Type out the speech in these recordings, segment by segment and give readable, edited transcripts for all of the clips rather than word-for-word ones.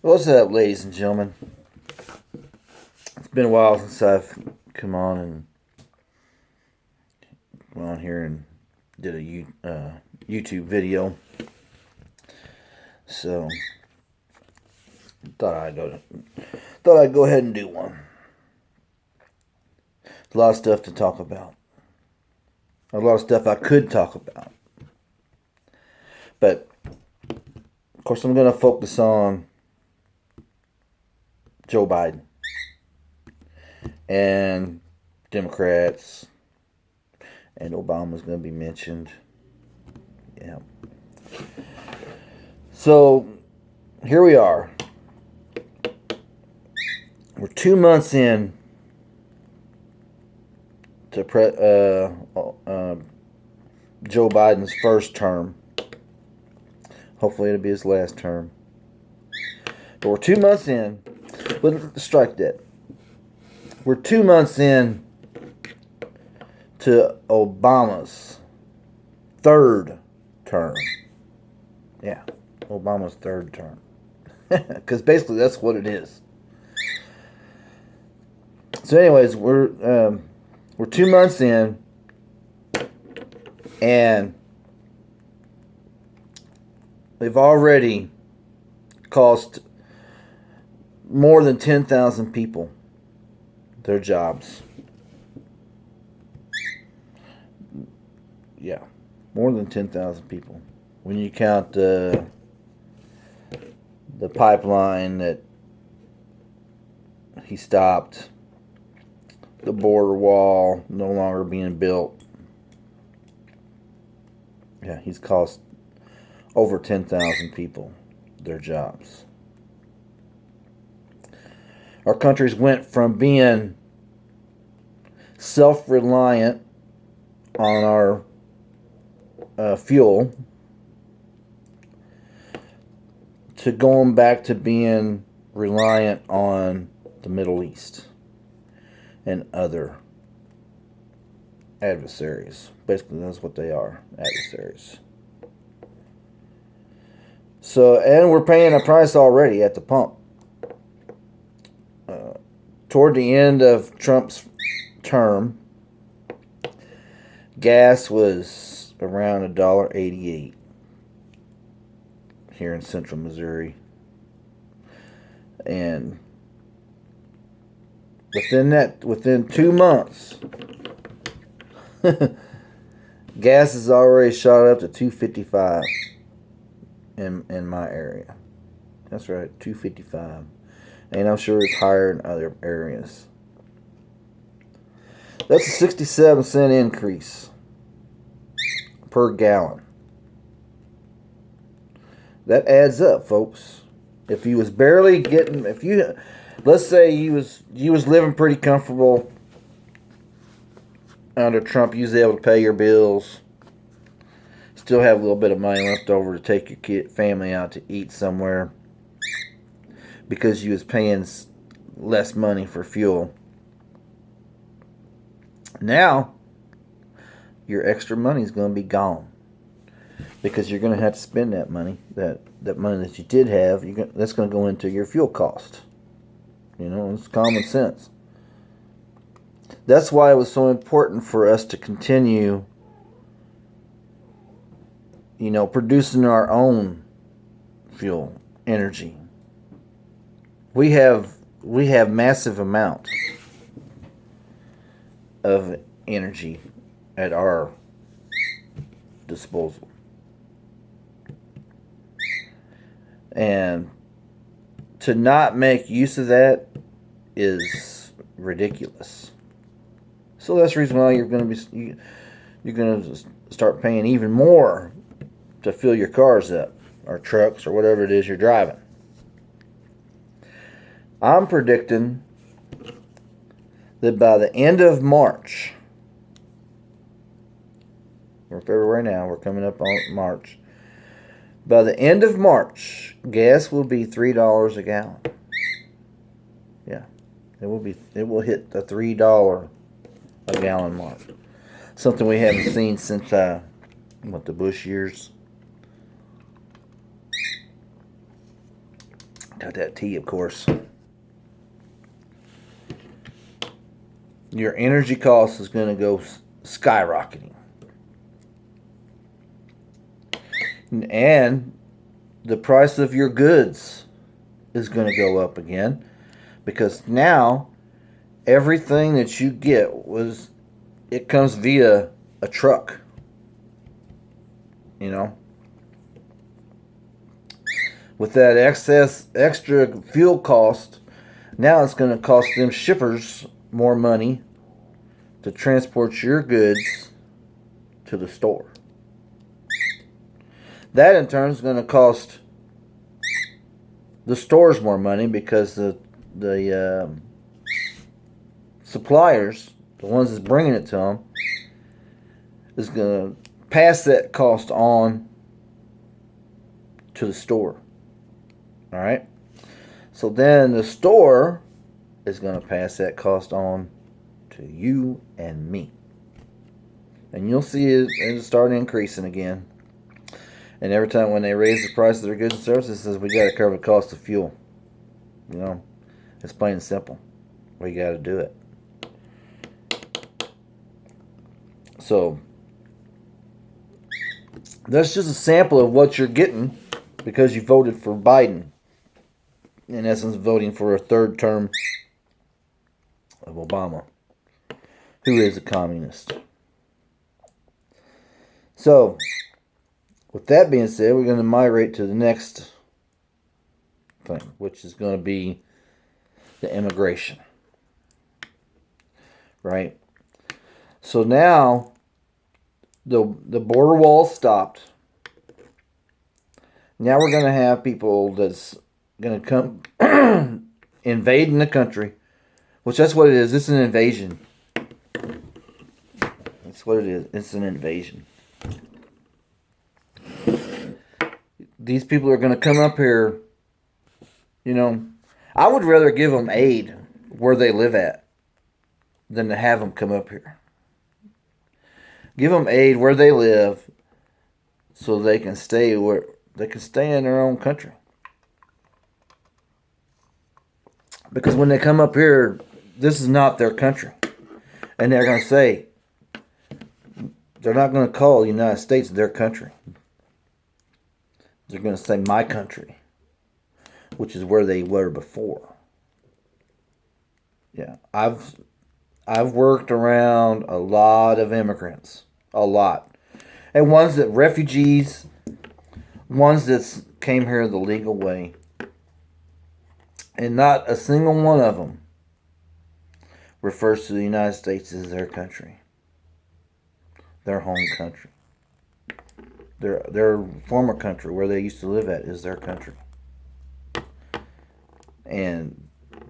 What's up, ladies and gentlemen? It's been a while since I've come on here and did a YouTube video. So thought I'd go ahead and do one. A lot of stuff to talk about. A lot of stuff I could talk about. But of course I'm going to focus on Joe Biden and Democrats, and Obama's going to be mentioned. Yeah. So here we are. We're 2 months in to Joe Biden's first term. Hopefully it'll be his last term. But we're 2 months in. Let's strike that. We're 2 months in to Obama's third term. Yeah, Obama's third term. Because basically that's what it is. So anyways, we're 2 months in, and they've already cost more than 10,000 people their jobs. Yeah, more than 10,000 people. When you count the pipeline that he stopped, the border wall no longer being built. Yeah, he's cost over 10,000 people their jobs. Our countries went from being self-reliant on our fuel to going back to being reliant on the Middle East and other adversaries. Basically, that's what they are, adversaries. So, and we're paying a price already at the pump. Toward the end of Trump's term, gas was around $1.88 here in central Missouri. And within 2 months, gas has already shot up to $2.55 in my area. That's right, $2.55. And I'm sure it's higher in other areas. That's a 67-cent increase per gallon. That adds up, folks. If you was barely getting, let's say you was living pretty comfortable under Trump, you was able to pay your bills, still have a little bit of money left over to take your family out to eat somewhere, because you was paying less money for fuel. Now, your extra money is going to be gone, because you're going to have to spend that money, that money that you did have. That's going to go into your fuel cost. You know, it's common sense. That's why it was so important for us to continue, producing our own fuel, energy. We have massive amount of energy at our disposal. And to not make use of that is ridiculous. So that's the reason why you're going to start paying even more to fill your cars up, or trucks, or whatever it is you're driving. I'm predicting that by the end of March, we're February now, we're coming up on March. By the end of March, gas will be $3 a gallon. Yeah, it will hit the $3 a gallon mark. Something we haven't seen since the Bush years. Got that tea, of course. Your energy cost is going to go skyrocketing. And the price of your goods is going to go up again, because now everything that you get it comes via a truck. You know, with that extra fuel cost, now it's going to cost them shippers more money to transport your goods to the store. That in turn is going to cost the stores more money, because the suppliers, the ones that's bringing it to them, is going to pass that cost on to the store. All right? So then the store is going to pass that cost on to you and me. And you'll see it'll start increasing again. And every time when they raise the price of their goods and services, it says we got to cover the cost of fuel. You know, it's plain and simple. We got to do it. So that's just a sample of what you're getting because you voted for Biden. In essence, voting for a third term of Obama, who is a communist. So, with that being said, we're going to migrate to the next thing, which is going to be the immigration. Right? So now, the border wall stopped. Now we're going to have people that's going to come invading the country, which that's what it is. It's an invasion. That's what it is. It's an invasion. These people are going to come up here. You know, I would rather give them aid where they live at than to have them come up here. Give them aid where they live so they can stay in their own country. Because when they come up here, this is not their country. And they're going to say, they're not going to call the United States their country. They're going to say my country, which is where they were before. Yeah, I've worked around a lot of immigrants. A lot. And ones that refugees, ones that came here the legal way. And not a single one of them refers to the United States as their country. Their home country. Their former country, where they used to live at, is their country. And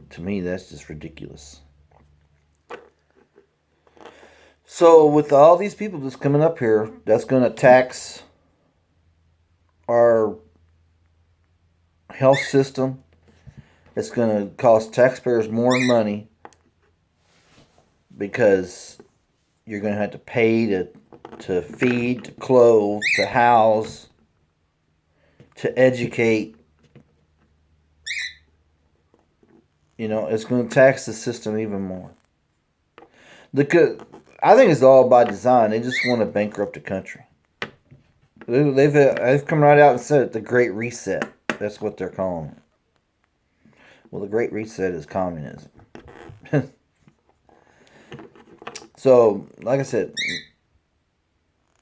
to me, that's just ridiculous. So with all these people that's coming up here, that's going to tax our health system. It's going to cost taxpayers more money because you're going to have to pay to feed, to clothe, to house, to educate. You know, it's going to tax the system even more. I think it's all by design. They just want to bankrupt the country. They've come right out and said it, the Great Reset. That's what they're calling it. Well, the Great Reset is communism. So, like I said,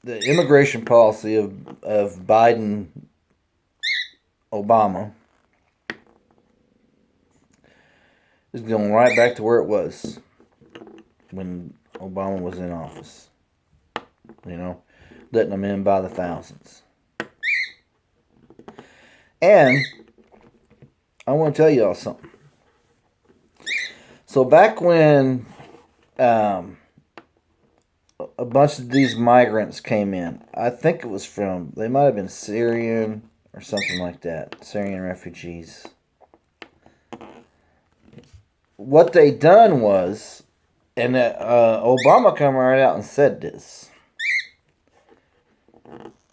the immigration policy of Biden, Obama, is going right back to where it was when Obama was in office. You know, letting them in by the thousands. And I want to tell y'all something. So back when a bunch of these migrants came in, I think it was they might have been Syrian or something like that, Syrian refugees. What they done was, and Obama came right out and said this,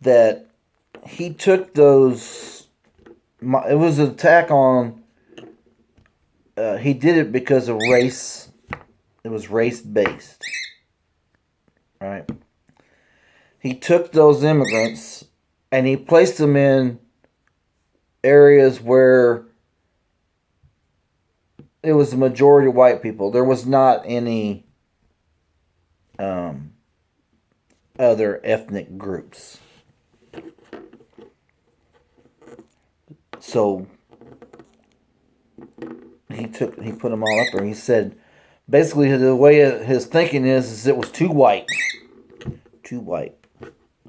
that he took those, it was an attack on he did it because of race. It was race-based. Right? He took those immigrants and he placed them in areas where it was the majority of white people. There was not any other ethnic groups. So he put them all up there. He said, basically, the way his thinking is it was too white. Too white.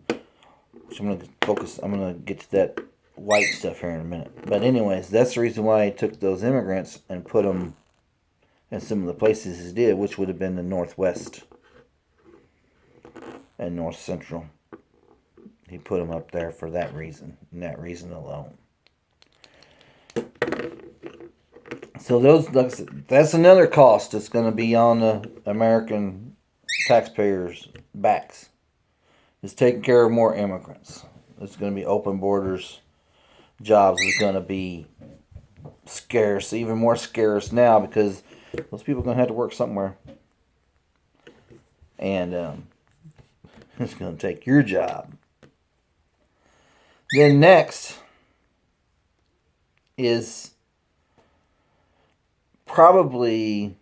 So I'm going to get to that white stuff here in a minute. But anyways, that's the reason why he took those immigrants and put them in some of the places he did, which would have been the Northwest and North Central. He put them up there for that reason, and that reason alone. So that's another cost that's going to be on the American taxpayers' backs. Is taking care of more immigrants. It's going to be open borders. Jobs is going to be scarce, even more scarce now, because those people are going to have to work somewhere. And it's going to take your job. Then next is probably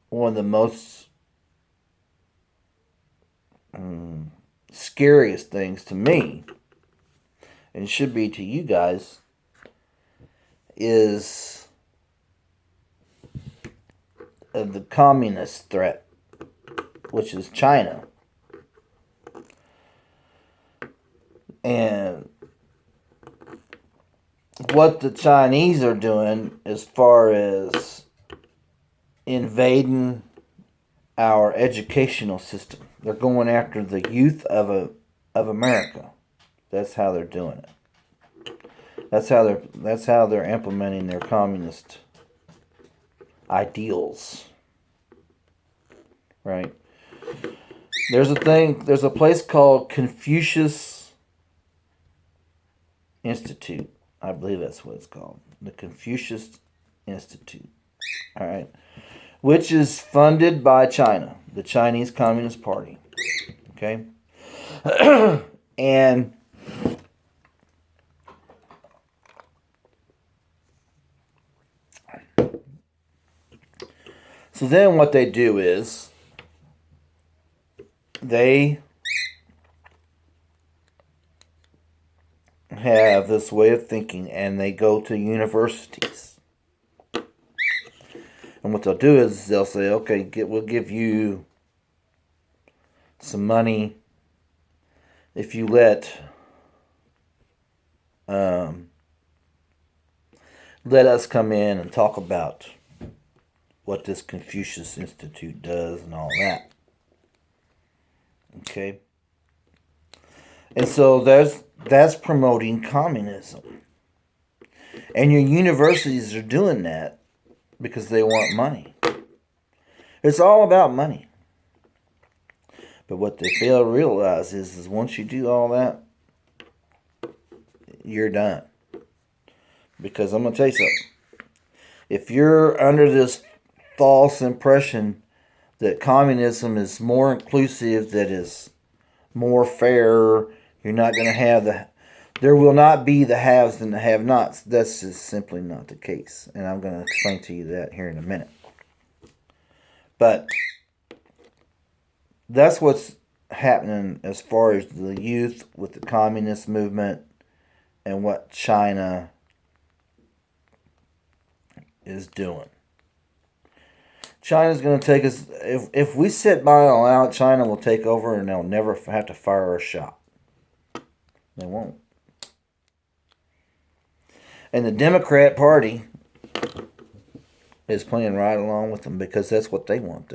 one of the most scariest things to me, and it should be to you guys, is the communist threat, which is China. And what the Chinese are doing as far as invading our educational system. They're going after the youth of America. That's how they're doing it. That's how they're implementing their communist ideals. Right? There's a place called Confucius Institute. I believe that's what it's called. The Confucius Institute. All right. Which is funded by China, the Chinese Communist Party. Okay? And so then what they do is they have this way of thinking, and they go to universities. And what they'll do is they'll say, okay, we'll give you some money if you let us come in and talk about what this Confucius Institute does and all that. Okay? And so that's promoting communism. And your universities are doing that because they want money. It's all about money. But what they fail to realize is once you do all that, you're done. Because I'm going to tell you something. If you're under this false impression that communism is more inclusive, that is more fair, you're not going to have there will not be the haves and the have-nots. That's just simply not the case. And I'm going to explain to you that here in a minute. But that's what's happening as far as the youth with the communist movement and what China is doing. China's going to take us, if we sit by and allow it, China will take over and they'll never have to fire a shot. They won't. And the Democrat Party is playing right along with them because that's what they want.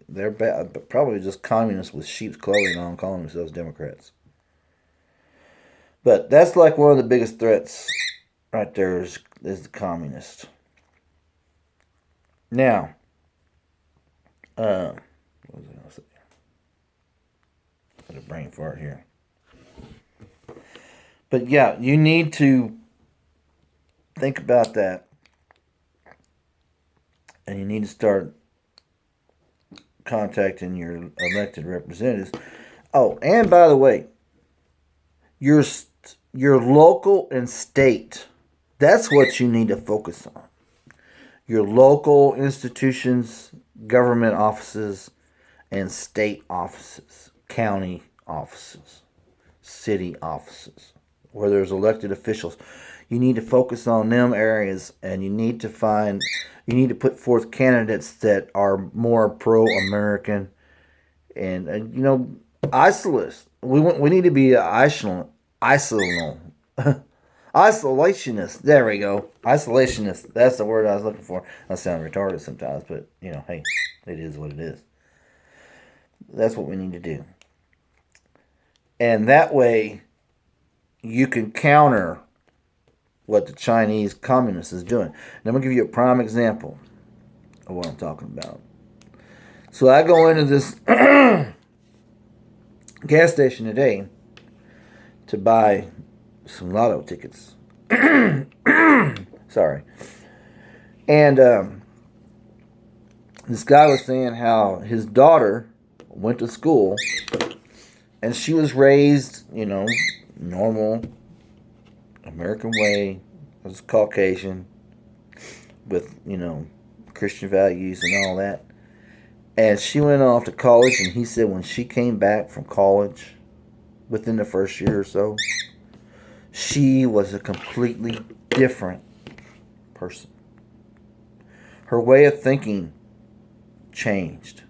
They're probably just communists with sheep's clothing on, calling themselves Democrats. But that's like one of the biggest threats right there is the communist. Now, what was I going to say? Got a brain fart here. But yeah, you need to think about that. and you need to start contacting your elected representatives. Oh, and by the way, your local and state, that's what you need to focus on. Your local institutions, government offices, and state offices, county offices, city offices, where there's elected officials. You need to focus on them areas, and you need to put forth candidates that are more pro-American and isolationists. We need to be isolationist. There we go. Isolationist. That's the word I was looking for. I sound retarded sometimes, but hey, it is what it is. That's what we need to do. And that way you can counter what the Chinese communists is doing. And I'm going to give you a prime example of what I'm talking about. So I go into this gas station today to buy some lotto tickets. Sorry. And this guy was saying how his daughter went to school and she was raised, normal American way, as Caucasian, with, Christian values and all that. And she went off to college, and he said when she came back from college, within the first year or so, she was a completely different person. Her way of thinking changed.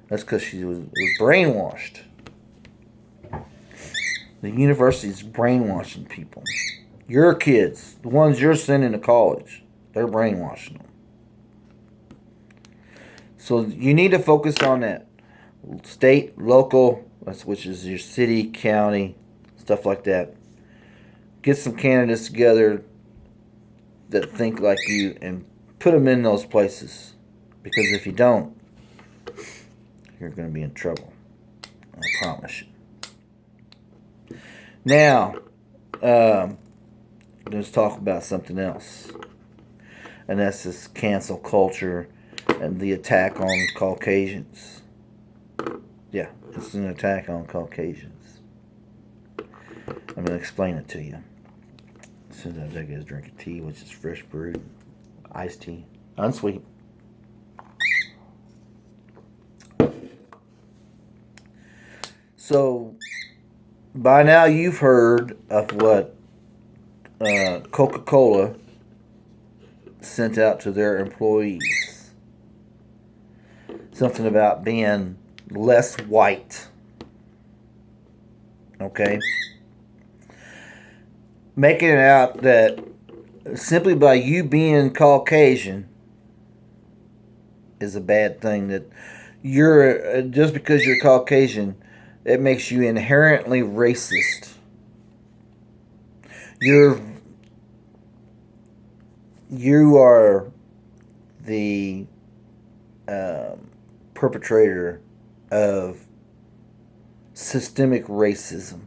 That's because she was brainwashed. The university's brainwashing people. Your kids, the ones you're sending to college, they're brainwashing them. So you need to focus on that. State, local, which is your city, county, stuff like that. Get some candidates together that think like you and put them in those places. Because if you don't, you're going to be in trouble. I promise you. Now, let's talk about something else. And that's this cancel culture and the attack on Caucasians. Yeah, it's an attack on Caucasians. I'm going to explain it to you. As soon as I take a drink of tea, which is fresh brewed, iced tea, unsweet. So, by now you've heard of what Coca-Cola sent out to their employees. Something about being less white. Okay? Making it out that simply by you being Caucasian is a bad thing. That you're, just because you're Caucasian, it makes you inherently racist. You are the perpetrator of systemic racism.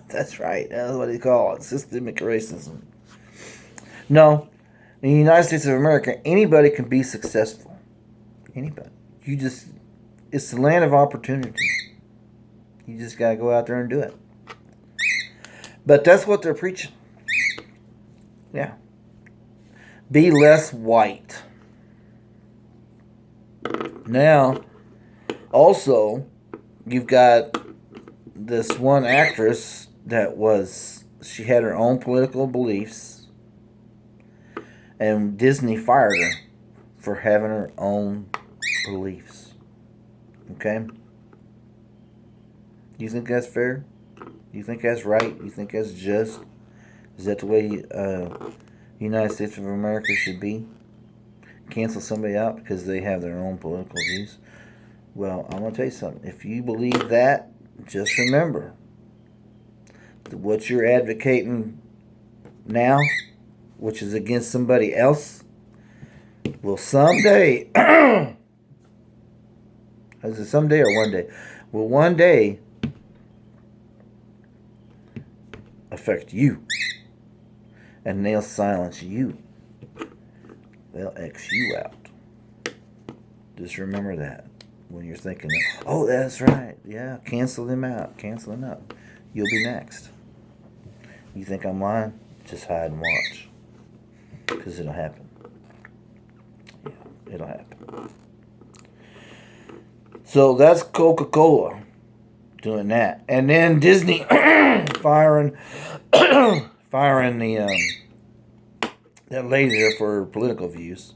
That's right. That's what they call it. Systemic racism. No. In the United States of America, anybody can be successful. Anybody. It's the land of opportunity. You just got to go out there and do it. But that's what they're preaching. Yeah. Be less white. Now, also, you've got this one actress she had her own political beliefs, and Disney fired her for having her own beliefs. Okay? You think that's fair? You think that's right? You think that's just? Is that the way the United States of America should be? Cancel somebody out because they have their own political views? Well, I'm going to tell you something. If you believe that, just remember that what you're advocating now, which is against somebody else, will someday, is it someday or one day? Will one day affect you. And they'll silence you. They'll X you out. Just remember that when you're thinking, oh, that's right. Yeah, cancel them out. Cancel them out. You'll be next. You think I'm lying? Just hide and watch. Because it'll happen. Yeah, it'll happen. So that's Coca-Cola doing that. And then Disney firing the that lady there for political views,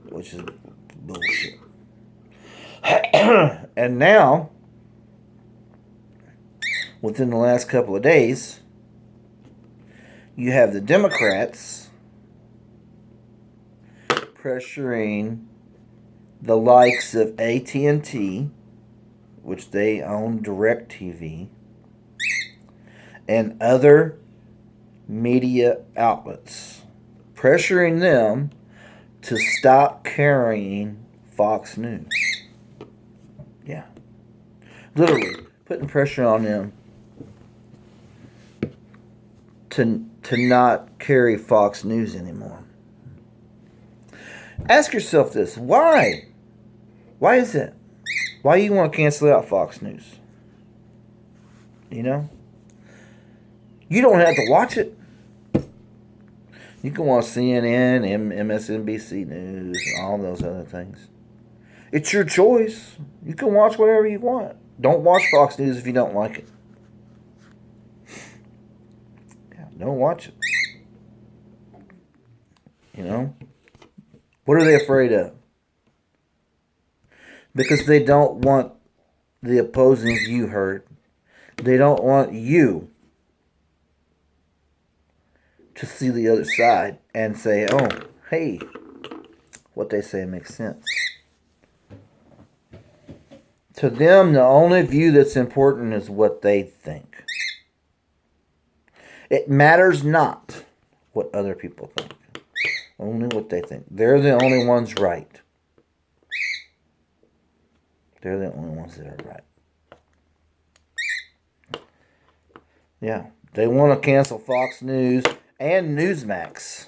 which is bullshit. And now, within the last couple of days, you have the Democrats pressuring the likes of AT&T, which they own DirecTV, and other media outlets, pressuring them to stop carrying Fox News. Yeah. Literally putting pressure on them to not carry Fox News anymore. Ask yourself this. Why? Why is that? Why you want to cancel out Fox News? You know? You don't have to watch it. You can watch CNN, MSNBC News, all those other things. It's your choice. You can watch whatever you want. Don't watch Fox News if you don't like it. Yeah, don't watch it. You know? What are they afraid of? Because they don't want the opposing view heard. They don't want you to see the other side and say, oh, hey, what they say makes sense. To them, the only view that's important is what they think. It matters not what other people think. Only what they think. They're the only ones right. They're the only ones that are right. Yeah. They want to cancel Fox News and Newsmax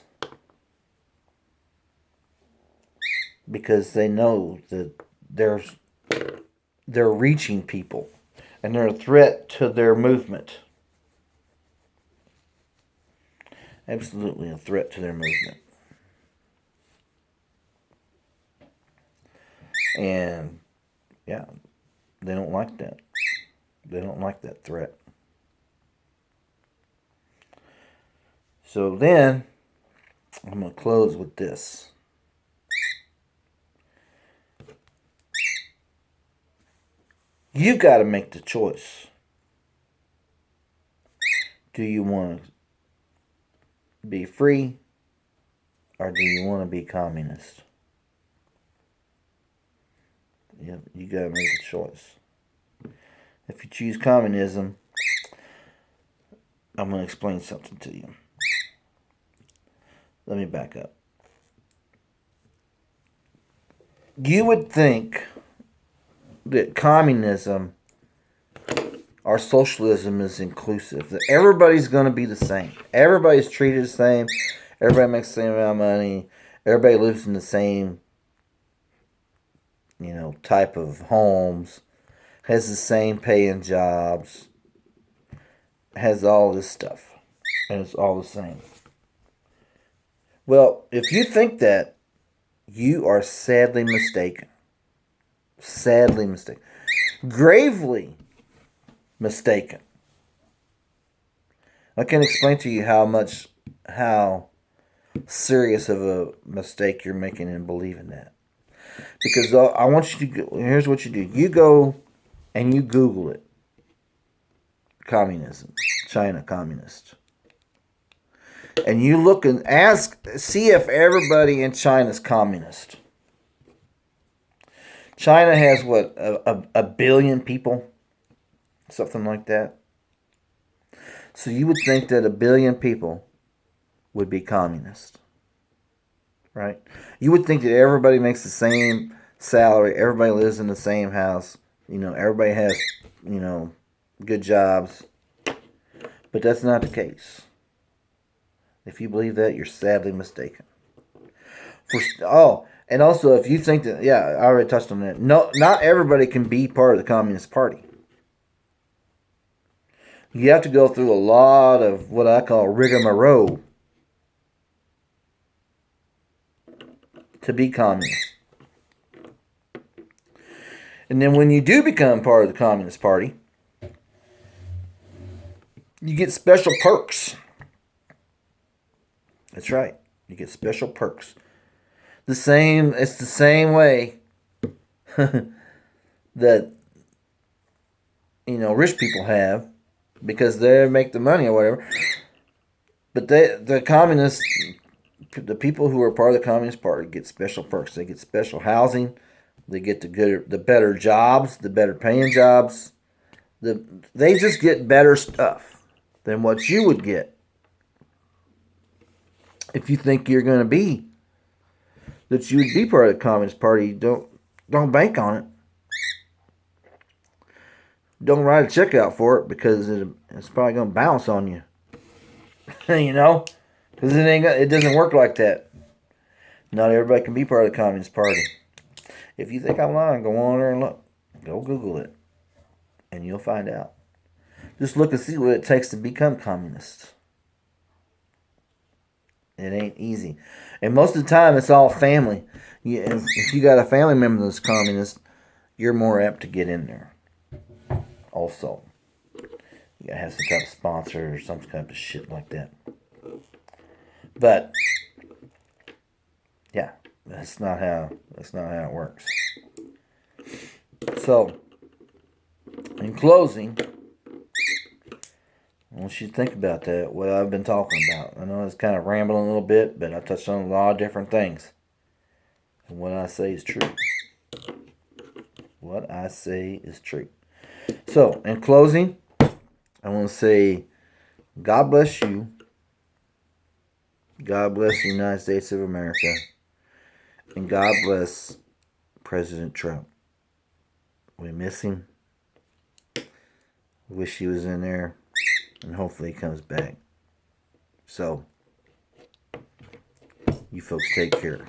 because they know that they're reaching people and they're a threat to their movement. Absolutely a threat to their movement. And yeah, they don't like that. They don't like that threat. So then, I'm going to close with this. You've got to make the choice. Do you want to be free or do you want to be communist? Yeah, you got to make a choice. If you choose communism, I'm going to explain something to you. Let me back up. You would think that communism or socialism is inclusive. That everybody's going to be the same. Everybody's treated the same. Everybody makes the same amount of money. Everybody lives in the same, type of homes. Has the same paying jobs. Has all this stuff. And it's all the same. Well, if you think that, you are sadly mistaken. Sadly mistaken. Gravely mistaken. I can explain to you how serious of a mistake you're making in believing that. Because I want you to go, here's what you do. You go and you Google it. Communism. China communist. And you look and see if everybody in China is communist. China has what, a billion people? Something like that. So you would think that a billion people would be communist. Right? You would think that everybody makes the same salary, everybody lives in the same house, everybody has, good jobs. But that's not the case. If you believe that, you're sadly mistaken. And also if you think that, yeah, I already touched on that. No, not everybody can be part of the Communist Party. You have to go through a lot of what I call rigmarole to be communist. And then when you do become part of the Communist Party, you get special perks. That's right. You get special perks. It's the same way that, rich people have, because they make the money or whatever. But the communists, the people who are part of the Communist Party get special perks. They get special housing. They get the better jobs, the better paying jobs. They just get better stuff than what you would get if you think you're going to be, that you would be part of the Communist Party. Don't bank on it. Don't write a check out for it, because it's probably going to bounce on you. Because it doesn't work like that. Not everybody can be part of the Communist Party. If you think I'm lying, go on there and look. Go Google it, and you'll find out. Just look and see what it takes to become communist. It ain't easy. And most of the time, it's all family. If you got a family member that's communist, you're more apt to get in there. Also, you gotta have some type of sponsor or some kind of shit like that. But yeah, that's not how it works. So, in closing, I want you to think about that, what I've been talking about. I know it's kind of rambling a little bit, but I touched on a lot of different things. And what I say is true. What I say is true. So, in closing, I want to say, God bless you. God bless the United States of America. And God bless President Trump. We miss him. Wish he was in there. And hopefully he comes back. So, you folks take care.